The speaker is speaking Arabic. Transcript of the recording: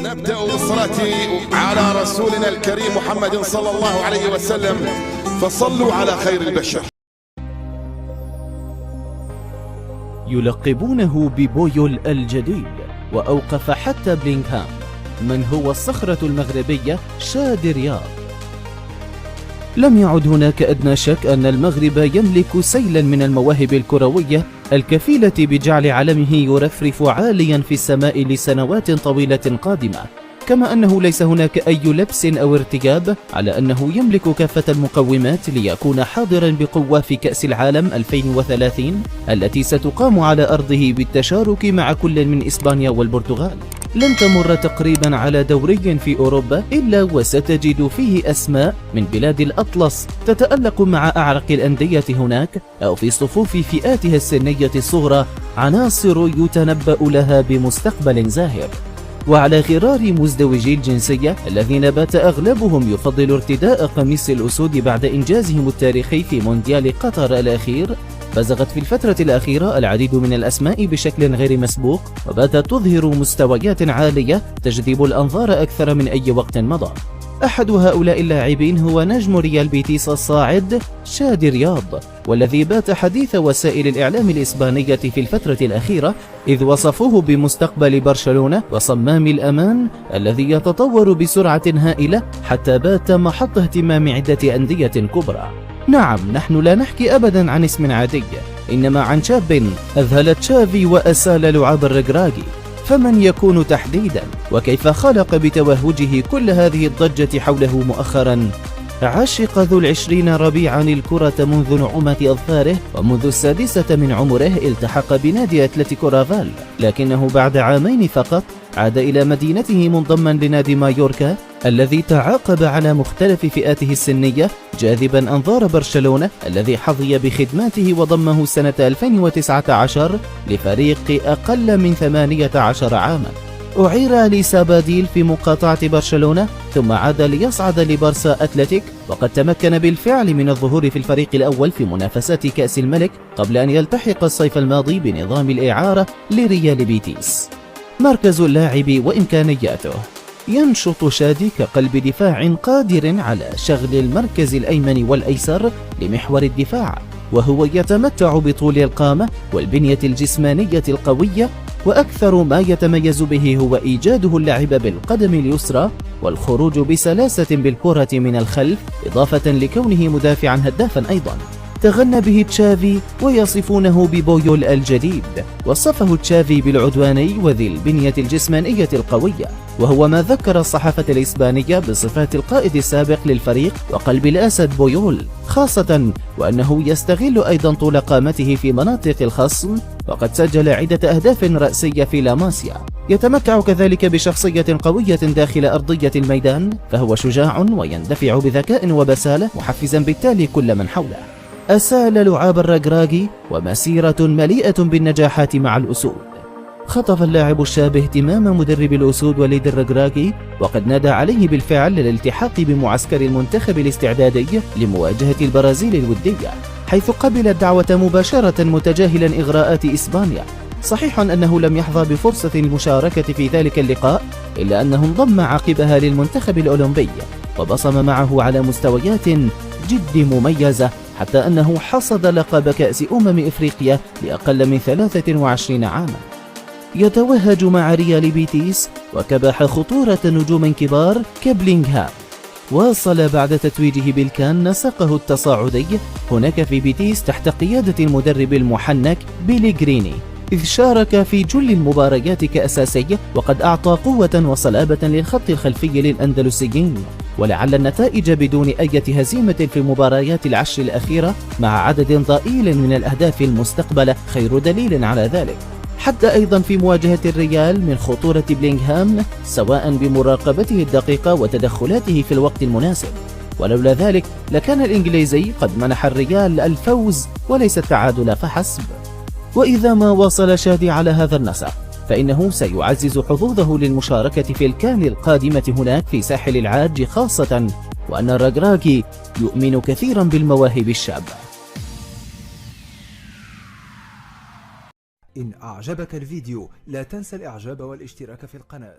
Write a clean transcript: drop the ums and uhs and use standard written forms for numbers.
نبدأ بالصلاة على رسولنا الكريم محمد صلى الله عليه وسلم، فصلوا على خير البشر. يلقبونه ببويول الجديد، وأوقف حتى بلينغهام من هو الصخرة المغربية شادي رياض. لم يعد هناك أدنى شك أن المغرب يملك سيلا من المواهب الكروية الكفيلة بجعل علمه يرفرف عاليا في السماء لسنوات طويلة قادمة، كما أنه ليس هناك أي لبس أو ارتياب على أنه يملك كافة المقومات ليكون حاضرا بقوة في كأس العالم 2030 التي ستقام على أرضه بالتشارك مع كل من إسبانيا والبرتغال. لن تمر تقريبا على دوري في أوروبا إلا وستجد فيه أسماء من بلاد الأطلس تتألق مع أعرق الأندية هناك، أو في صفوف فئاتها السنية الصغرى عناصر يتنبأ لها بمستقبل زاهر. وعلى غرار مزدوجي الجنسية الذين بات أغلبهم يفضل ارتداء قميص الأسود بعد إنجازهم التاريخي في مونديال قطر الأخير، بزغت في الفترة الأخيرة العديد من الأسماء بشكل غير مسبوق، وباتت تظهر مستويات عالية تجذب الأنظار أكثر من أي وقت مضى. أحد هؤلاء اللاعبين هو نجم ريال بيتيس الصاعد شادي رياض، والذي بات حديث وسائل الإعلام الإسبانية في الفترة الأخيرة، إذ وصفوه بمستقبل برشلونة وصمام الأمان الذي يتطور بسرعة هائلة حتى بات محط اهتمام عدة أندية كبرى. نعم، نحن لا نحكي أبدا عن اسم عادي، إنما عن شاب أذهل تشافي وأسال لعاب الركراكي. فمن يكون تحديدا؟ وكيف خلق بتوهجه كل هذه الضجة حوله مؤخرا؟ عشق ذو العشرين ربيعا الكرة منذ نعومة أظفاره، ومنذ 6 من عمره التحق بنادي أتلتيكو رافال، لكنه بعد عامين فقط عاد إلى مدينته منضما لنادي مايوركا الذي تعاقب على مختلف فئاته السنية، جاذبا أنظار برشلونة الذي حظي بخدماته وضمه سنة 2019 لفريق أقل من 18 عاما. أعير لساباديل في مقاطعة برشلونة، ثم عاد ليصعد لبارسا أتلتيك، وقد تمكن بالفعل من الظهور في الفريق الأول في منافسات كأس الملك قبل أن يلتحق الصيف الماضي بنظام الإعارة لريال بيتيس. مركز اللاعب وإمكانياته: ينشط شادي كقلب دفاع قادر على شغل المركز الأيمن والأيسر لمحور الدفاع، وهو يتمتع بطول القامة والبنية الجسمانية القوية، وأكثر ما يتميز به هو إيجاده اللعب بالقدم اليسرى والخروج بسلاسة بالكرة من الخلف، إضافة لكونه مدافعا هدافا أيضا. تغنى به تشافي ويصفونه ببويول الجديد، وصفه تشافي بالعدواني وذي البنية الجسمانية القوية، وهو ما ذكر الصحافة الإسبانية بصفات القائد السابق للفريق وقلب الأسد بويول، خاصة وأنه يستغل أيضا طول قامته في مناطق الخصم، وقد سجل عدة أهداف رأسية في لاماسيا. يتمتع كذلك بشخصية قوية داخل أرضية الميدان، فهو شجاع ويندفع بذكاء وبسالة، محفزا بالتالي كل من حوله. أسال لعاب الركراكي ومسيرة مليئة بالنجاحات مع الأسود. خطف اللاعب الشاب اهتمام مدرب الأسود وليد الركراكي، وقد نادى عليه بالفعل للالتحاق بمعسكر المنتخب الاستعدادي لمواجهة البرازيل الودية، حيث قبل الدعوة مباشرة متجاهلا إغراءات إسبانيا. صحيح أنه لم يحظى بفرصة المشاركة في ذلك اللقاء، إلا أنه انضم عقبها للمنتخب الأولمبي وبصم معه على مستويات جد مميزة، حتى أنه حصد لقب كأس إفريقيا لأقل من 23 عاما. يتوهج مع ريال بيتيس وكبح خطورة نجوم كبار كبلينغهام. واصل بعد تتويجه بالكان نسقه التصاعدي هناك في بيتيس تحت قيادة المدرب المحنك بيليغريني، إذ شارك في جل المباريات كأساسي، وقد أعطى قوة وصلابة للخط الخلفي للأندلسيين. ولعل النتائج بدون أي هزيمة في المباريات العشر الأخيرة مع عدد ضئيل من الأهداف المستقبلة خير دليل على ذلك. حتى أيضا في مواجهة الريال من خطورة بلينغهام، سواء بمراقبته الدقيقة وتدخلاته في الوقت المناسب، ولولا ذلك لكان الإنجليزي قد منح الريال الفوز وليس التعادل فحسب. وإذا ما واصل شادي على هذا النسق، فإنه سيعزز حظوظه للمشاركة في الكان القادمة هناك في ساحل العاج، خاصة وأن الركراكي يؤمن كثيرا بالمواهب الشابة. إن أعجبك الفيديو لا تنسى الإعجاب والاشتراك في القناة.